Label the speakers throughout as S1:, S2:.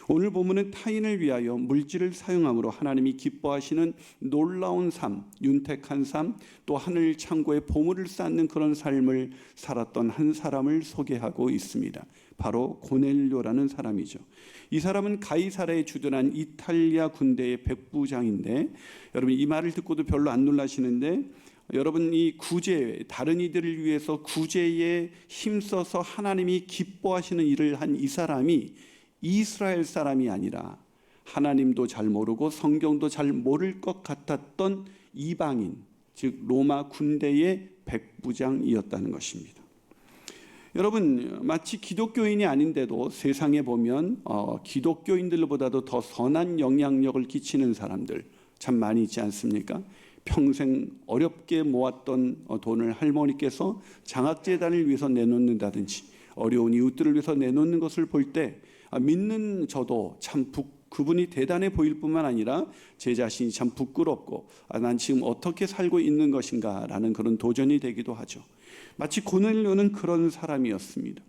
S1: 오늘 본문은 타인을 위하여 물질을 사용함으로 하나님이 기뻐하시는 놀라운 삶, 윤택한 삶, 또 하늘 창고에 보물을 쌓는 그런 삶을 살았던 한 사람을 소개하고 있습니다. 바로 고넬료라는 사람이죠. 이 사람은 가이사라에 주둔한 이탈리아 군대의 백부장인데, 여러분 이 말을 듣고도 별로 안 놀라시는데, 여러분 이 구제, 다른 이들을 위해서 구제에 힘써서 하나님이 기뻐하시는 일을 한 이 사람이 이스라엘 사람이 아니라 하나님도 잘 모르고 성경도 잘 모를 것 같았던 이방인, 즉 로마 군대의 백부장이었다는 것입니다. 여러분, 마치 기독교인이 아닌데도 세상에 보면 기독교인들보다도 더 선한 영향력을 끼치는 사람들 참 많이 있지 않습니까? 평생 어렵게 모았던 돈을 할머니께서 장학재단을 위해서 내놓는다든지 어려운 이웃들을 위해서 내놓는 것을 볼 때 믿는 저도 참 그분이 대단해 보일 뿐만 아니라 제 자신이 참 부끄럽고 난 지금 어떻게 살고 있는 것인가 라는 그런 도전이 되기도 하죠. 마치 고넬료는 그런 사람이었습니다.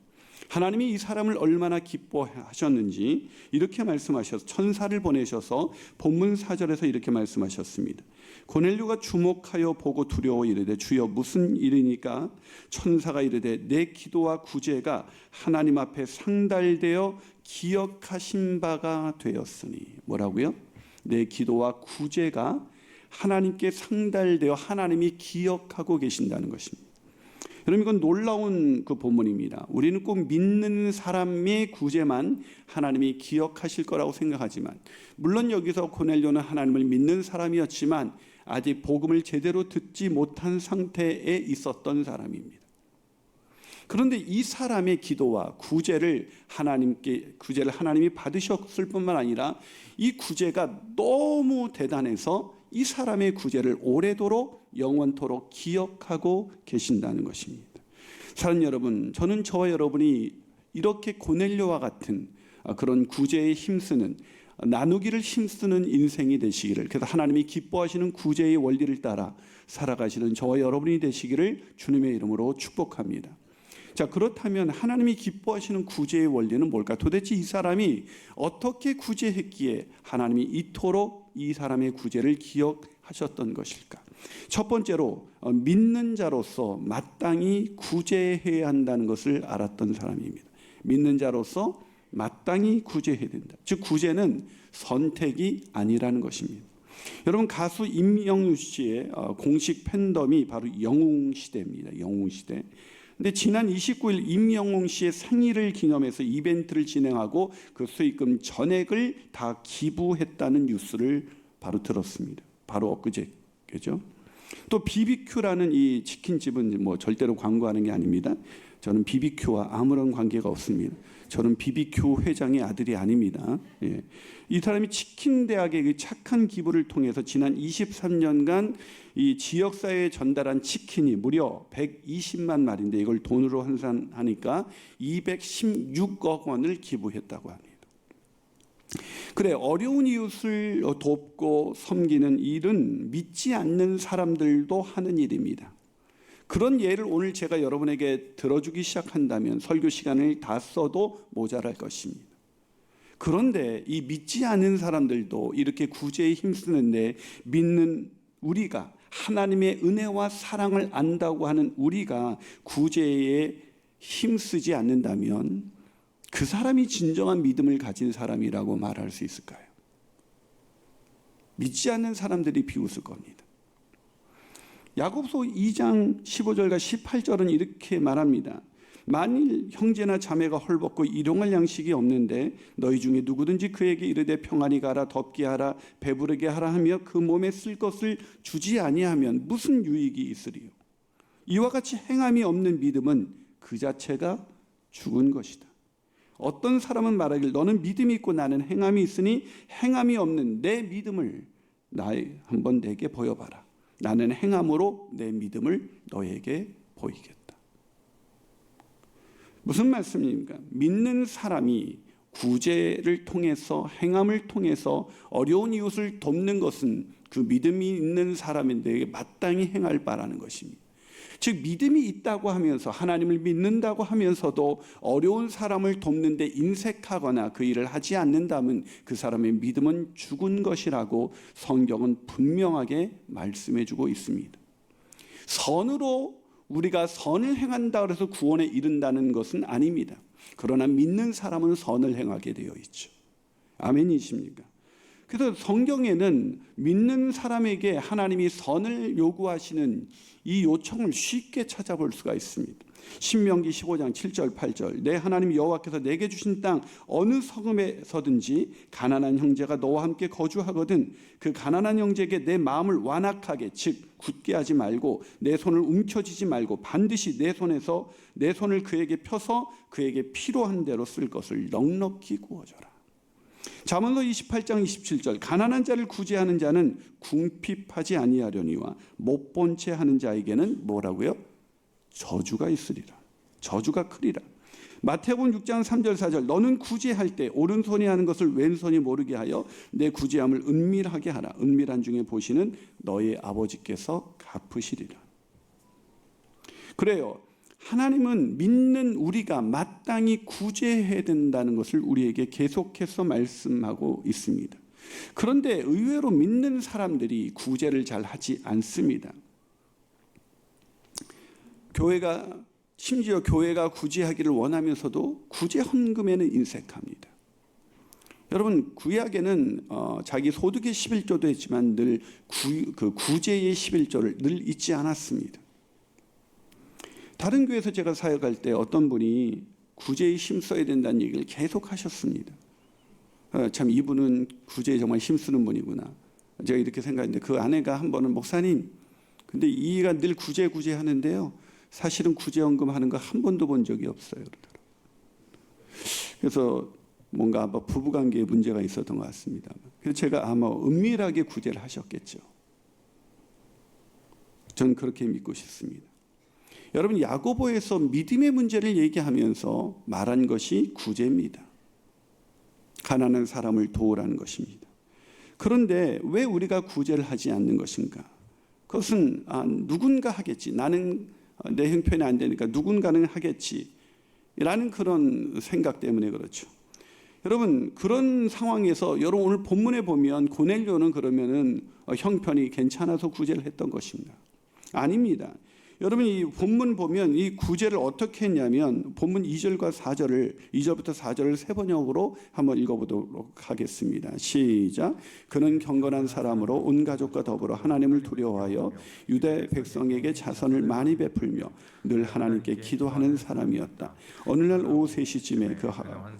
S1: 하나님이 이 사람을 얼마나 기뻐하셨는지 이렇게 말씀하셔서 천사를 보내셔서 본문 4절에서 이렇게 말씀하셨습니다. 고넬료가 주목하여 보고 두려워 이르되 주여 무슨 일이니까? 천사가 이르되 내 기도와 구제가 하나님 앞에 상달되어 기억하신 바가 되었으니. 뭐라고요? 내 기도와 구제가 하나님께 상달되어 하나님이 기억하고 계신다는 것입니다. 여러분 이건 놀라운 그 본문입니다. 우리는 꼭 믿는 사람의 구제만 하나님이 기억하실 거라고 생각하지만, 물론 여기서 고넬료는 하나님을 믿는 사람이었지만 아직 복음을 제대로 듣지 못한 상태에 있었던 사람입니다. 그런데 이 사람의 기도와 구제를 하나님이 받으셨을 뿐만 아니라 이 구제가 너무 대단해서 이 사람의 구제를 오래도록 영원토록 기억하고 계신다는 것입니다. 사랑하는 여러분, 저는 저와 여러분이 이렇게 고넬료와 같은 그런 구제에 힘쓰는, 나누기를 힘쓰는 인생이 되시기를, 그래서 하나님이 기뻐하시는 구제의 원리를 따라 살아가시는 저와 여러분이 되시기를 주님의 이름으로 축복합니다. 자, 그렇다면 하나님이 기뻐하시는 구제의 원리는 뭘까? 도대체 이 사람이 어떻게 구제했기에 하나님이 이토록 이 사람의 구제를 기억하셨던 것일까? 첫 번째로 믿는 자로서 마땅히 구제해야 한다는 것을 알았던 사람입니다. 믿는 자로서 마땅히 구제해야 된다. 즉 구제는 선택이 아니라는 것입니다. 여러분 가수 임영웅 씨의 공식 팬덤이 바로 영웅시대입니다. 영웅시대. 근데 지난 29일 임영웅 씨의 생일을 기념해서 이벤트를 진행하고 그 수익금 전액을 다 기부했다는 뉴스를 바로 들었습니다. 바로 엊그제죠. 또 BBQ라는 이 치킨집은 뭐 절대로 광고하는 게 아닙니다. 저는 BBQ와 아무런 관계가 없습니다. 저는 BBQ 회장의 아들이 아닙니다. 예. 이 사람이 치킨대학의 그 착한 기부를 통해서 지난 23년간 이 지역사회에 전달한 치킨이 무려 120만 마리인데 이걸 돈으로 환산하니까 216억 원을 기부했다고 합니다. 그래, 어려운 이웃을 돕고 섬기는 일은 믿지 않는 사람들도 하는 일입니다. 그런 예를 오늘 제가 여러분에게 들어주기 시작한다면 설교 시간을 다 써도 모자랄 것입니다. 그런데 이 믿지 않는 사람들도 이렇게 구제에 힘쓰는데 믿는 우리가, 하나님의 은혜와 사랑을 안다고 하는 우리가 구제에 힘쓰지 않는다면 그 사람이 진정한 믿음을 가진 사람이라고 말할 수 있을까요? 믿지 않는 사람들이 비웃을 겁니다. 야고보서 2장 15절과 18절은 이렇게 말합니다. 만일 형제나 자매가 헐벗고 일용할 양식이 없는데 너희 중에 누구든지 그에게 이르되 평안히 가라, 덥게 하라, 배부르게 하라 하며 그 몸에 쓸 것을 주지 아니하면 무슨 유익이 있으리요? 이와 같이 행함이 없는 믿음은 그 자체가 죽은 것이다. 어떤 사람은 말하길 너는 믿음이 있고 나는 행함이 있으니 행함이 없는 내 믿음을 한번 내게 보여봐라. 나는 행함으로 내 믿음을 너에게 보이겠다. 무슨 말씀입니까? 믿는 사람이 구제를 통해서, 행함을 통해서 어려운 이웃을 돕는 것은 그 믿음이 있는 사람인데 마땅히 행할 바라는 것입니다. 즉 믿음이 있다고 하면서 하나님을 믿는다고 하면서도 어려운 사람을 돕는 데 인색하거나 그 일을 하지 않는다면 그 사람의 믿음은 죽은 것이라고 성경은 분명하게 말씀해 주고 있습니다. 선으로 우리가 선을 행한다 그래서 구원에 이른다는 것은 아닙니다. 그러나 믿는 사람은 선을 행하게 되어 있죠. 아멘이십니까? 그래서 성경에는 믿는 사람에게 하나님이 선을 요구하시는 이 요청을 쉽게 찾아볼 수가 있습니다. 신명기 15장 7절 8절 내 하나님 여호와께서 내게 주신 땅 어느 성읍에서든지 가난한 형제가 너와 함께 거주하거든 그 가난한 형제에게 내 마음을 완악하게 즉 굳게 하지 말고 내 손을 움켜쥐지 말고 반드시 내 손을 그에게 펴서 그에게 필요한 대로 쓸 것을 넉넉히 구워줘라. 잠언서 28장 27절 가난한 자를 구제하는 자는 궁핍하지 아니하려니와 못 본 채 하는 자에게는 뭐라고요? 저주가 있으리라. 저주가 크리라. 마태복음 6장 3절 4절 너는 구제할 때 오른손이 하는 것을 왼손이 모르게 하여 내 구제함을 은밀하게 하라. 은밀한 중에 보시는 너희 아버지께서 갚으시리라. 그래요. 하나님은 믿는 우리가 마땅히 구제해야 된다는 것을 우리에게 계속해서 말씀하고 있습니다. 그런데 의외로 믿는 사람들이 구제를 잘 하지 않습니다. 심지어 교회가 구제하기를 원하면서도 구제 헌금에는 인색합니다. 여러분 구약에는 자기 소득의 11조도 했지만 늘 구제의 11조를 늘 잊지 않았습니다. 다른 교회에서 제가 사역할 때 어떤 분이 구제에 힘써야 된다는 얘기를 계속 하셨습니다. 참 이분은 구제에 정말 힘쓰는 분이구나. 제가 이렇게 생각했는데 그 아내가 한 번은 목사님 근데 이가 늘 구제 하는데요. 사실은 구제헌금 하는 거 한 번도 본 적이 없어요. 그러더라고요. 그래서 뭔가 부부관계에 문제가 있었던 것 같습니다. 그래서 제가 아마 은밀하게 구제를 하셨겠죠. 저는 그렇게 믿고 싶습니다. 여러분 야고보에서 믿음의 문제를 얘기하면서 말한 것이 구제입니다. 가난한 사람을 도우라는 것입니다. 그런데 왜 우리가 구제를 하지 않는 것인가? 그것은 누군가 하겠지. 나는 내 형편이 안 되니까 누군가는 하겠지라는 그런 생각 때문에 그렇죠. 여러분 그런 상황에서 여러분 오늘 본문에 보면 고넬료는 그러면은 형편이 괜찮아서 구제를 했던 것입니다. 아닙니다. 여러분 이 본문 보면 이 구제를 어떻게 했냐면 본문 2절과 4절을 2절부터 4절을 세 번역으로 한번 읽어보도록 하겠습니다. 시작. 그는 경건한 사람으로 온 가족과 더불어 하나님을 두려워하여 유대 백성에게 자선을 많이 베풀며 늘 하나님께 기도하는 사람이었다. 어느 날 오후 3시쯤에 그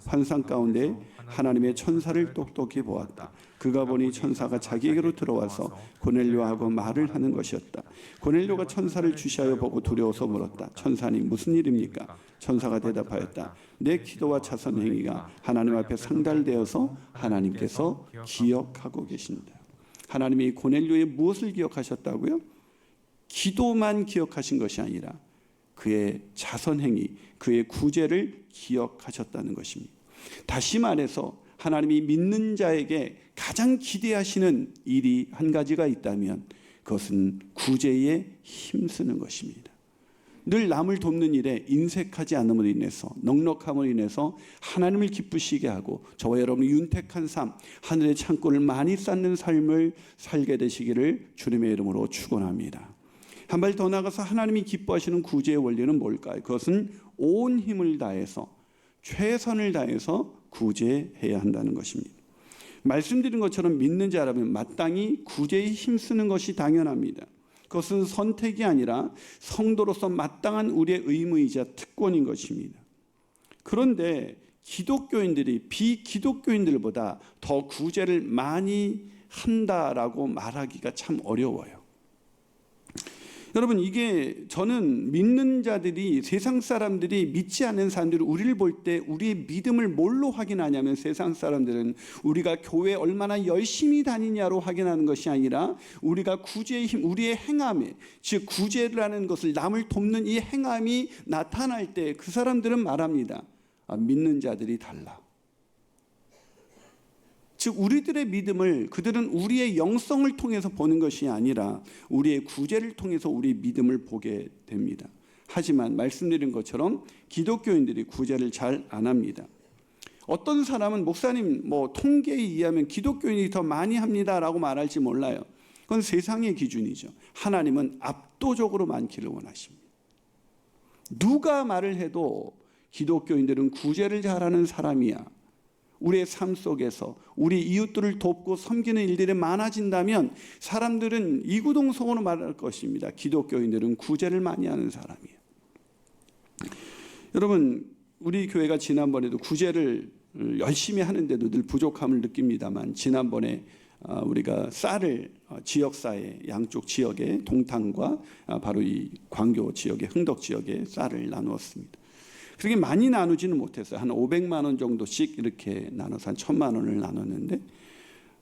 S1: 환상 가운데 하나님의 천사를 똑똑히 보았다. 그가 보니 천사가 자기에게로 들어와서 고넬료하고 말을 하는 것이었다. 고넬료가 천사를 주시하여 보고 두려워서 물었다. 천사님 무슨 일입니까? 천사가 대답하였다. 내 기도와 자선 행위가 하나님 앞에 상달되어서 하나님께서 기억하고 계신다. 하나님이 고넬료의 무엇을 기억하셨다고요? 기도만 기억하신 것이 아니라 그의 자선 행위, 그의 구제를 기억하셨다는 것입니다. 다시 말해서 하나님이 믿는 자에게 가장 기대하시는 일이 한 가지가 있다면 그것은 구제에 힘쓰는 것입니다. 늘 남을 돕는 일에 인색하지 않음으로 인해서 넉넉함으로 인해서 하나님을 기쁘시게 하고 저와 여러분이 윤택한 삶, 하늘의 창고를 많이 쌓는 삶을 살게 되시기를 주님의 이름으로 축원합니다. 한 발 더 나가서 하나님이 기뻐하시는 구제의 원리는 뭘까요? 그것은 온 힘을 다해서 최선을 다해서 구제해야 한다는 것입니다. 말씀드린 것처럼 믿는 자라면 마땅히 구제에 힘쓰는 것이 당연합니다. 그것은 선택이 아니라 성도로서 마땅한 우리의 의무이자 특권인 것입니다. 그런데 기독교인들이 비기독교인들보다 더 구제를 많이 한다라고 말하기가 참 어려워요. 여러분 이게 저는 믿는 자들이 세상 사람들이 믿지 않는 사람들이 우리를 볼 때 우리의 믿음을 뭘로 확인하냐면 세상 사람들은 우리가 교회에 얼마나 열심히 다니냐로 확인하는 것이 아니라 우리가 구제의 힘, 우리의 행함에 즉 구제라는 것을 남을 돕는 이 행함이 나타날 때 그 사람들은 말합니다. 믿는 자들이 달라. 즉 우리들의 믿음을 그들은 우리의 영성을 통해서 보는 것이 아니라 우리의 구제를 통해서 우리의 믿음을 보게 됩니다. 하지만 말씀드린 것처럼 기독교인들이 구제를 잘 안 합니다. 어떤 사람은 목사님 통계에 의하면 기독교인이 더 많이 합니다라고 말할지 몰라요. 그건 세상의 기준이죠. 하나님은 압도적으로 많기를 원하십니다. 누가 말을 해도 기독교인들은 구제를 잘하는 사람이야. 우리의 삶 속에서 우리 이웃들을 돕고 섬기는 일들이 많아진다면 사람들은 이구동성으로 말할 것입니다. 기독교인들은 구제를 많이 하는 사람이에요. 여러분, 우리 교회가 지난번에도 구제를 열심히 하는데도 늘 부족함을 느낍니다만, 지난번에 우리가 쌀을 지역사회 양쪽 지역에 동탄과 바로 이 광교 지역의 흥덕 지역에 쌀을 나누었습니다. 그렇게 많이 나누지는 못했어요. 한 500만 원 정도씩 이렇게 나눠서 한 1,000만 원을 나눴는데,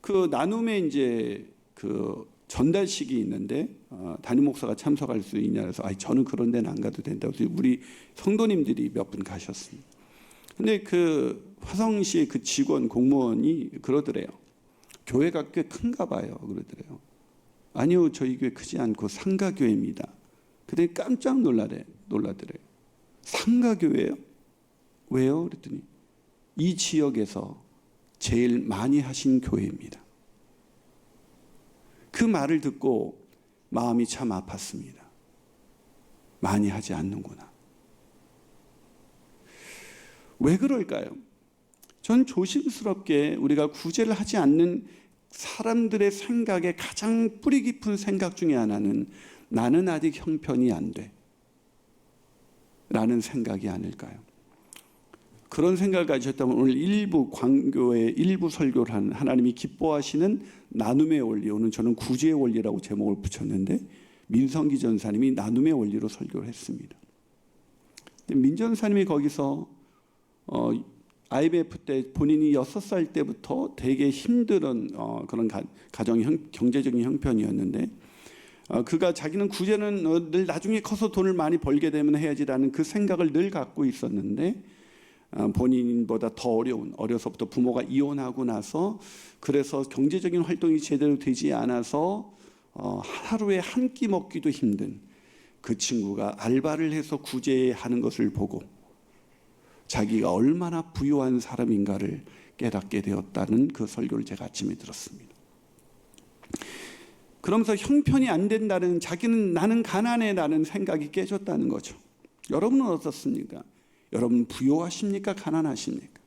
S1: 그 나눔에 이제 그 전달식이 있는데 담임 목사가 참석할 수 있냐 해서 저는 그런 데는 안 가도 된다고 해서 우리 성도님들이 몇 분 가셨습니다. 근데 그 화성시의 그 직원 공무원이 그러더래요. 교회가 꽤 큰가 봐요. 그러더래요. 아니요, 저희 교회 크지 않고 상가교회입니다. 그랬더니 깜짝 놀라더래요. 상가교회요? 왜요? 그랬더니 이 지역에서 제일 많이 하신 교회입니다. 그 말을 듣고 마음이 참 아팠습니다. 많이 하지 않는구나. 왜 그럴까요? 전 조심스럽게 우리가 구제를 하지 않는 사람들의 생각의 가장 뿌리 깊은 생각 중에 하나는 나는 아직 형편이 안 돼 라는 생각이 아닐까요? 그런 생각을 가지셨다면 오늘 일부 광교의 일부 설교를 하는 하나님이 기뻐하시는 나눔의 원리, 오늘 저는 구제의 원리라고 제목을 붙였는데 민성기 전사님이 나눔의 원리로 설교를 했습니다. 민 전사님이 거기서 IMF 때 본인이 6살 때부터 되게 힘든 그런 경제적인 형편이었는데 그가 자기는 구제는 늘 나중에 커서 돈을 많이 벌게 되면 해야지라는 그 생각을 늘 갖고 있었는데 본인보다 더 어려서부터 부모가 이혼하고 나서 그래서 경제적인 활동이 제대로 되지 않아서 하루에 한 끼 먹기도 힘든 그 친구가 알바를 해서 구제하는 것을 보고 자기가 얼마나 부유한 사람인가를 깨닫게 되었다는 그 설교를 제가 아침에 들었습니다. 그러면서 형편이 안 된다는 나는 가난해라는 생각이 깨졌다는 거죠. 여러분은 어떻습니까? 여러분 부유하십니까? 가난하십니까?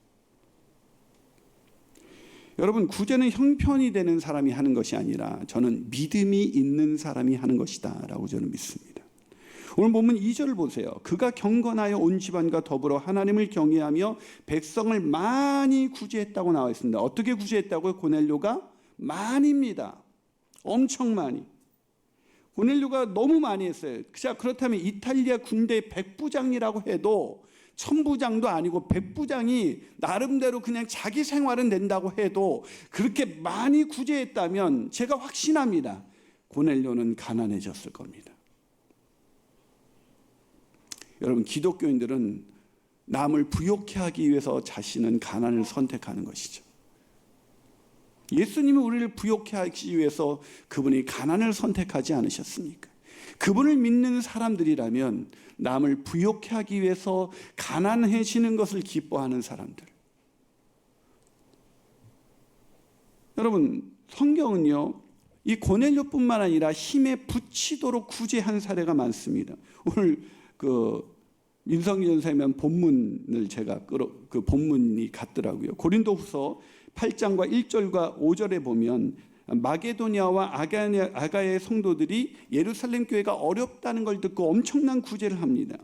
S1: 여러분 구제는 형편이 되는 사람이 하는 것이 아니라 저는 믿음이 있는 사람이 하는 것이다 라고 저는 믿습니다. 오늘 보면 2절을 보세요. 그가 경건하여 온 집안과 더불어 하나님을 경외하며 백성을 많이 구제했다고 나와 있습니다. 어떻게 구제했다고요? 고넬료가 많이입니다. 엄청 많이. 고넬료가 너무 많이 했어요. 자, 그렇다면 이탈리아 군대 백부장이라고 해도 천부장도 아니고 백부장이 나름대로 그냥 자기 생활은 된다고 해도 그렇게 많이 구제했다면 제가 확신합니다. 고넬료는 가난해졌을 겁니다. 여러분, 기독교인들은 남을 부욕해 하기 위해서 자신은 가난을 선택하는 것이죠. 예수님이 우리를 부욕해 하기 위해서 그분이 가난을 선택하지 않으셨습니까? 그분을 믿는 사람들이라면 남을 부욕해 하기 위해서 가난해지는 것을 기뻐하는 사람들. 여러분, 성경은요, 이 고넬료뿐만 아니라 힘에 부치도록 구제한 사례가 많습니다. 오늘 민성기 전사님 본문을 제가 그 본문이 같더라고요. 고린도후서 8장과 1절과 5절에 보면 마게도니아와 아가야의 성도들이 예루살렘 교회가 어렵다는 걸 듣고 엄청난 구제를 합니다.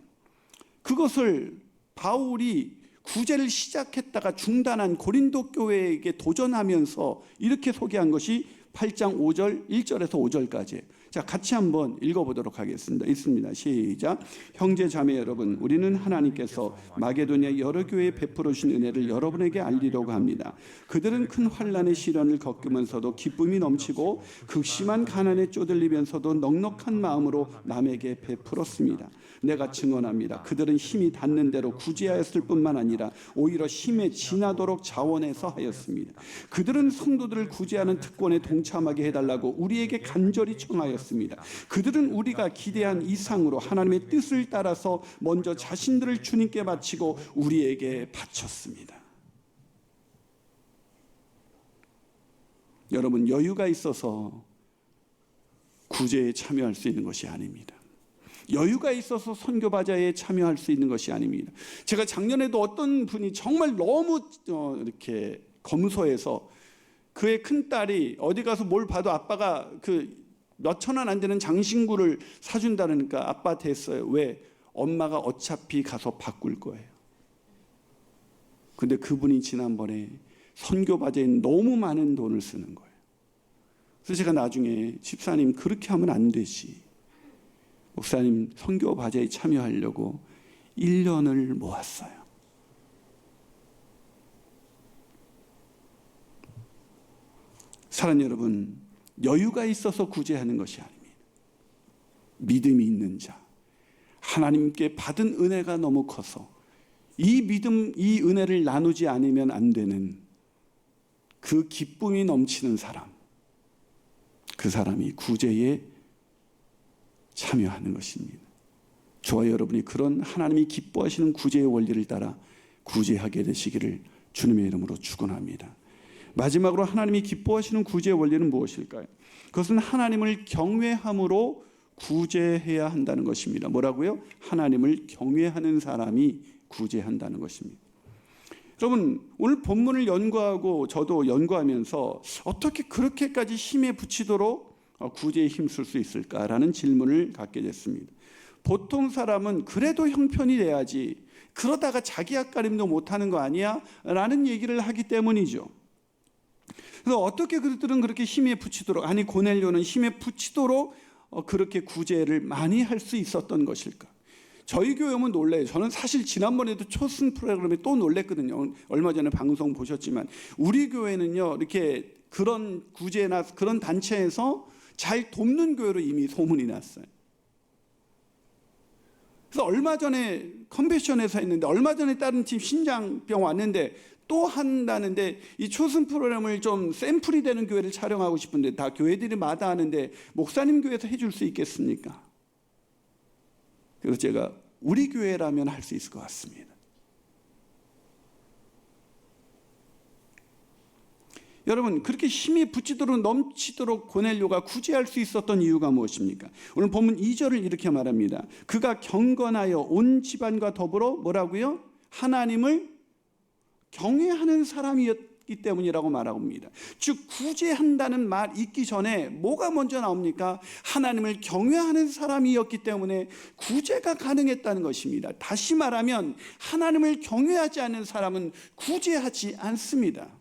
S1: 그것을 바울이 구제를 시작했다가 중단한 고린도 교회에게 도전하면서 이렇게 소개한 것이 8장 5절 1절에서 5절까지. 자, 같이 한번 읽어보도록 하겠습니다. 있습니다. 시작. 형제 자매 여러분, 우리는 하나님께서 마게도냐 여러 교회에 베풀어 주신 은혜를 여러분에게 알리려고 합니다. 그들은 큰 환난의 시련을 겪으면서도 기쁨이 넘치고 극심한 가난에 쪼들리면서도 넉넉한 마음으로 남에게 베풀었습니다. 내가 증언합니다. 그들은 힘이 닿는 대로 구제하였을 뿐만 아니라 오히려 힘에 지나도록 자원해서 하였습니다. 그들은 성도들을 구제하는 특권에 동참하게 해달라고 우리에게 간절히 청하였습니다. 그들은 우리가 기대한 이상으로 하나님의 뜻을 따라서 먼저 자신들을 주님께 바치고 우리에게 바쳤습니다. 여러분, 여유가 있어서 구제에 참여할 수 있는 것이 아닙니다. 여유가 있어서 선교 바자회에 참여할 수 있는 것이 아닙니다. 제가 작년에도 어떤 분이 정말 너무 이렇게 검소해서 그의 큰딸이 어디 가서 뭘 봐도 아빠가 그 몇천 원 안 되는 장신구를 사준다니까 아빠한테 했어요. 왜? 엄마가 어차피 가서 바꿀 거예요. 근데 그분이 지난번에 선교 바자회에 너무 많은 돈을 쓰는 거예요. 그래서 제가 나중에 집사님 그렇게 하면 안 되지. 목사님 선교 바자회에 참여하려고 1년을 모았어요. 사랑하는 여러분, 여유가 있어서 구제하는 것이 아닙니다. 믿음이 있는 자, 하나님께 받은 은혜가 너무 커서 이 믿음, 이 은혜를 나누지 않으면 안 되는 그 기쁨이 넘치는 사람, 그 사람이 구제에 참여하는 것입니다. 저와 여러분이 그런 하나님이 기뻐하시는 구제의 원리를 따라 구제하게 되시기를 주님의 이름으로 축원합니다. 마지막으로 하나님이 기뻐하시는 구제의 원리는 무엇일까요? 그것은 하나님을 경외함으로 구제해야 한다는 것입니다. 뭐라고요? 하나님을 경외하는 사람이 구제한다는 것입니다. 여러분, 오늘 본문을 연구하고 저도 연구하면서 어떻게 그렇게까지 힘에 부치도록 구제에 힘쓸 수 있을까라는 질문을 갖게 됐습니다. 보통 사람은 그래도 형편이 돼야지, 그러다가 자기 앞가림도 못하는 거 아니야? 라는 얘기를 하기 때문이죠. 그래서 어떻게 그들은 그렇게 힘에 부치도록, 아니 고넬료는 힘에 부치도록 그렇게 구제를 많이 할 수 있었던 것일까? 저희 교회 오면 놀래요. 저는 사실 지난번에도 초승 프로그램에 또 놀랬거든요. 얼마 전에 방송 보셨지만 우리 교회는요, 이렇게 그런 구제나 그런 단체에서 잘 돕는 교회로 이미 소문이 났어요. 그래서 얼마 전에 컨벤션에서 했는데, 얼마 전에 다른 팀 신장병 왔는데 또 한다는데, 이 초승 프로그램을 좀 샘플이 되는 교회를 촬영하고 싶은데 다 교회들이 마다하는데 목사님 교회에서 해줄 수 있겠습니까? 그래서 제가 우리 교회라면 할 수 있을 것 같습니다. 여러분, 그렇게 힘이 붙이도록 넘치도록 고넬료가 구제할 수 있었던 이유가 무엇입니까? 오늘 본문 2절을 이렇게 말합니다. 그가 경건하여 온 집안과 더불어 뭐라고요? 하나님을 경외하는 사람이었기 때문이라고 말합니다. 즉 구제한다는 말 있기 전에 뭐가 먼저 나옵니까? 하나님을 경외하는 사람이었기 때문에 구제가 가능했다는 것입니다. 다시 말하면 하나님을 경외하지 않는 사람은 구제하지 않습니다.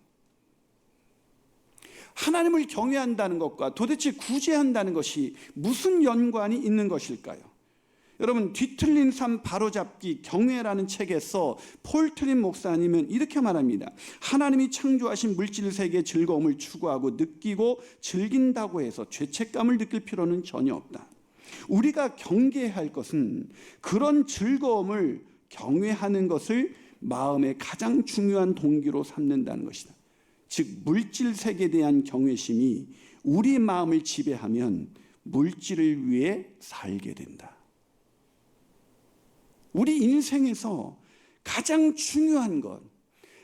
S1: 하나님을 경외한다는 것과 도대체 구제한다는 것이 무슨 연관이 있는 것일까요? 여러분, 뒤틀린 삶 바로잡기 경외라는 책에서 폴 트림 목사님은 이렇게 말합니다. 하나님이 창조하신 물질 세계의 즐거움을 추구하고 느끼고 즐긴다고 해서 죄책감을 느낄 필요는 전혀 없다. 우리가 경계해야 할 것은 그런 즐거움을 경외하는 것을 마음의 가장 중요한 동기로 삼는다는 것이다. 즉 물질 세계에 대한 경외심이 우리 마음을 지배하면 물질을 위해 살게 된다. 우리 인생에서 가장 중요한 것,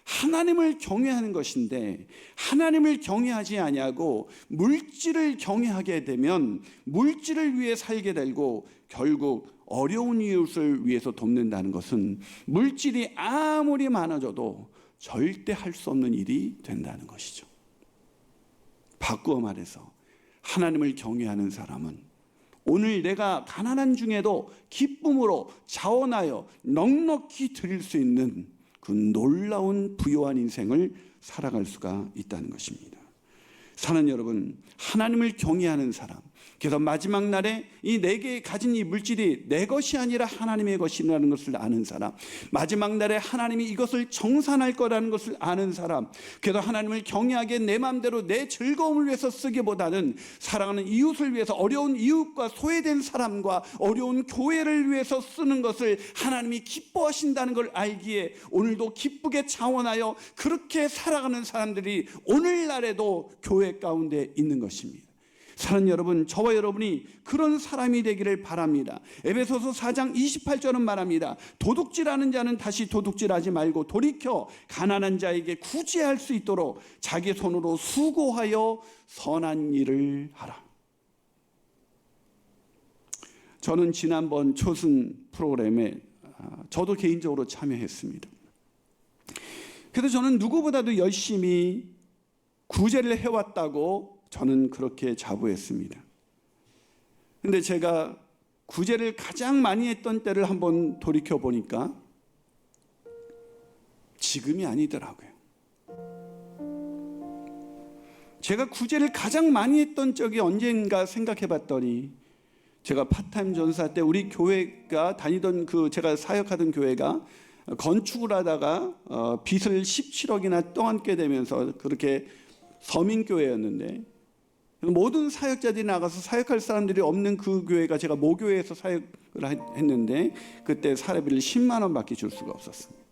S1: 하나님을 경외하는 것인데, 하나님을 경외하지 아니하고 물질을 경외하게 되면 물질을 위해 살게 되고 결국 어려운 이웃을 위해서 돕는다는 것은 물질이 아무리 많아져도 절대 할 수 없는 일이 된다는 것이죠. 바꾸어 말해서 하나님을 경외하는 사람은 오늘 내가 가난한 중에도 기쁨으로 자원하여 넉넉히 드릴 수 있는 그 놀라운 부요한 인생을 살아갈 수가 있다는 것입니다. 사랑하는 여러분, 하나님을 경외하는 사람, 그래서 마지막 날에 이 내게 가진 이 물질이 내 것이 아니라 하나님의 것이라는 것을 아는 사람, 마지막 날에 하나님이 이것을 정산할 거라는 것을 아는 사람, 그래서 하나님을 경외하게 내 마음대로 내 즐거움을 위해서 쓰기보다는 사랑하는 이웃을 위해서, 어려운 이웃과 소외된 사람과 어려운 교회를 위해서 쓰는 것을 하나님이 기뻐하신다는 걸 알기에 오늘도 기쁘게 차원하여 그렇게 살아가는 사람들이 오늘날에도 교회 가운데 있는 것입니다. 사랑하는 여러분, 저와 여러분이 그런 사람이 되기를 바랍니다. 에베소서 4장 28절은 말합니다. 도둑질하는 자는 다시 도둑질하지 말고 돌이켜 가난한 자에게 구제할 수 있도록 자기 손으로 수고하여 선한 일을 하라. 저는 지난번 초승 프로그램에 저도 개인적으로 참여했습니다. 그래서 저는 누구보다도 열심히 구제를 해왔다고 저는 그렇게 자부했습니다. 근데 제가 구제를 가장 많이 했던 때를 한번 돌이켜 보니까 지금이 아니더라고요. 제가 구제를 가장 많이 했던 적이 언젠가 생각해 봤더니, 제가 파타임 전사 때 우리 교회가 다니던 제가 사역하던 교회가 건축을 하다가 빚을 17억이나 떠안게 되면서, 그렇게 서민교회였는데 모든 사역자들이 나가서 사역할 사람들이 없는 그 교회가 제가 모교회에서 사역을 했는데, 그때 사례비를 10만 원밖에 줄 수가 없었습니다.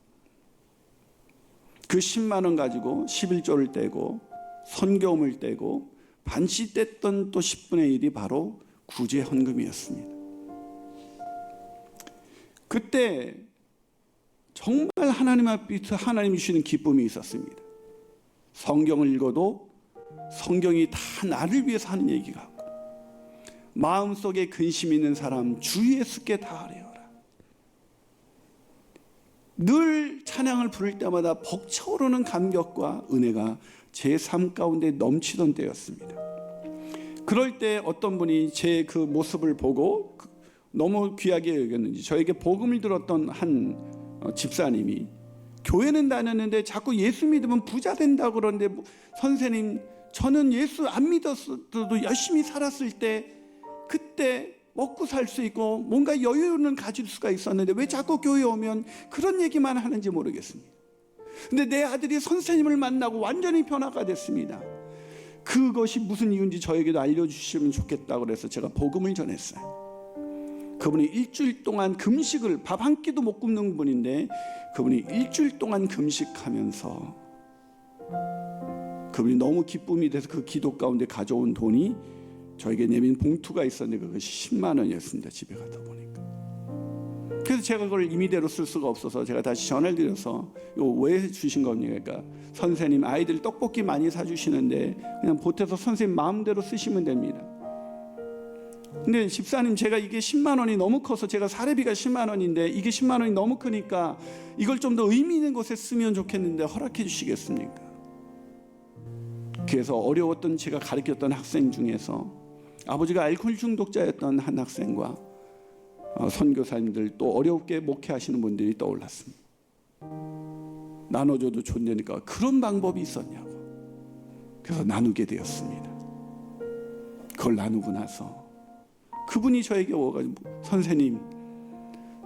S1: 그 10만 원 가지고 11조를 떼고 선교음을 떼고 반씩 뗐던 또 10분의 1이 바로 구제 헌금이었습니다. 그때 정말 하나님 앞에서 하나님이 주시는 기쁨이 있었습니다. 성경을 읽어도 성경이 다 나를 위해서 하는 얘기 같고, 마음속에 근심 있는 사람 주 예수께 다 아뢰어라. 늘 찬양을 부를 때마다 벅차오르는 감격과 은혜가 제 삶 가운데 넘치던 때였습니다. 그럴 때 어떤 분이 제 그 모습을 보고 너무 귀하게 여겼는지 저에게 복음을 들었던 한 집사님이, 교회는 다녔는데 자꾸 예수 믿으면 부자 된다고 그러는데, 선생님 저는 예수 안 믿었어도 열심히 살았을 때 그때 먹고 살 수 있고 뭔가 여유는 가질 수가 있었는데 왜 자꾸 교회 오면 그런 얘기만 하는지 모르겠습니다. 근데 내 아들이 선생님을 만나고 완전히 변화가 됐습니다. 그것이 무슨 이유인지 저에게도 알려주시면 좋겠다고 그래서 제가 복음을 전했어요. 그분이 일주일 동안 금식을, 밥 한 끼도 못 굶는 분인데 그분이 일주일 동안 금식하면서 그분이 너무 기쁨이 돼서 그 기도 가운데 가져온 돈이 저에게 내민 봉투가 있었는데 그것이 10만 원이었습니다. 집에 가다 보니까. 그래서 제가 그걸 임의대로 쓸 수가 없어서 제가 다시 전화를 드려서 이거 왜 주신 겁니까? 그러니까 선생님 아이들 떡볶이 많이 사주시는데 그냥 보태서 선생님 마음대로 쓰시면 됩니다. 근데 집사님, 제가 이게 10만 원이 너무 커서, 제가 사례비가 10만 원인데 이게 10만 원이 너무 크니까 이걸 좀 더 의미 있는 곳에 쓰면 좋겠는데 허락해 주시겠습니까? 그래서 어려웠던 제가 가르쳤던 학생 중에서 아버지가 알코올 중독자였던 한 학생과 선교사님들, 또 어렵게 목회하시는 분들이 떠올랐습니다. 나눠줘도 좋냐니까 그런 방법이 있었냐고. 그래서 나누게 되었습니다. 그걸 나누고 나서 그분이 저에게 와가지고, 선생님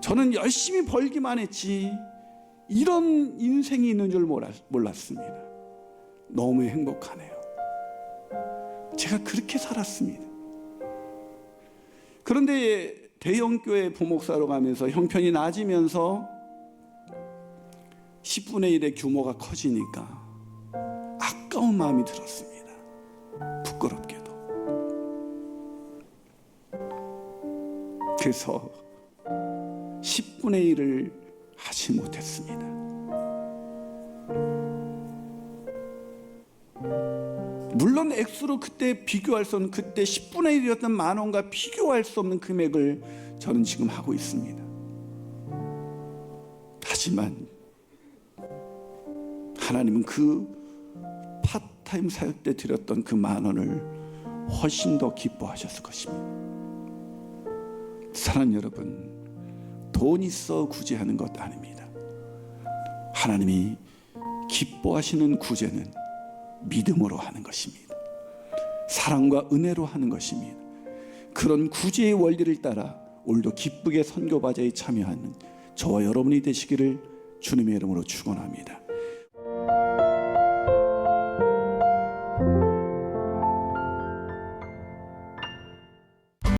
S1: 저는 열심히 벌기만 했지 이런 인생이 있는 줄 몰랐습니다. 너무 행복하네요. 제가 그렇게 살았습니다. 그런데 대형교회 부목사로 가면서 형편이 나아지면서 10분의 1의 규모가 커지니까 아까운 마음이 들었습니다. 부끄럽게도. 그래서 10분의 1을 하지 못했습니다. 물론 액수로 그때 비교할 수 없는, 그때 10분의 1이었던 만 원과 비교할 수 없는 금액을 저는 지금 하고 있습니다. 하지만 하나님은 그 파트타임 사역 때 드렸던 그 만 원을 훨씬 더 기뻐하셨을 것입니다. 사랑하는 여러분, 돈 있어 구제하는 것 아닙니다. 하나님이 기뻐하시는 구제는 믿음으로 하는 것입니다. 사랑과 은혜로 하는 것입니다. 그런 구제의 원리를 따라 오늘도 기쁘게 선교바자에 참여하는 저와 여러분이 되시기를 주님의 이름으로 축원합니다.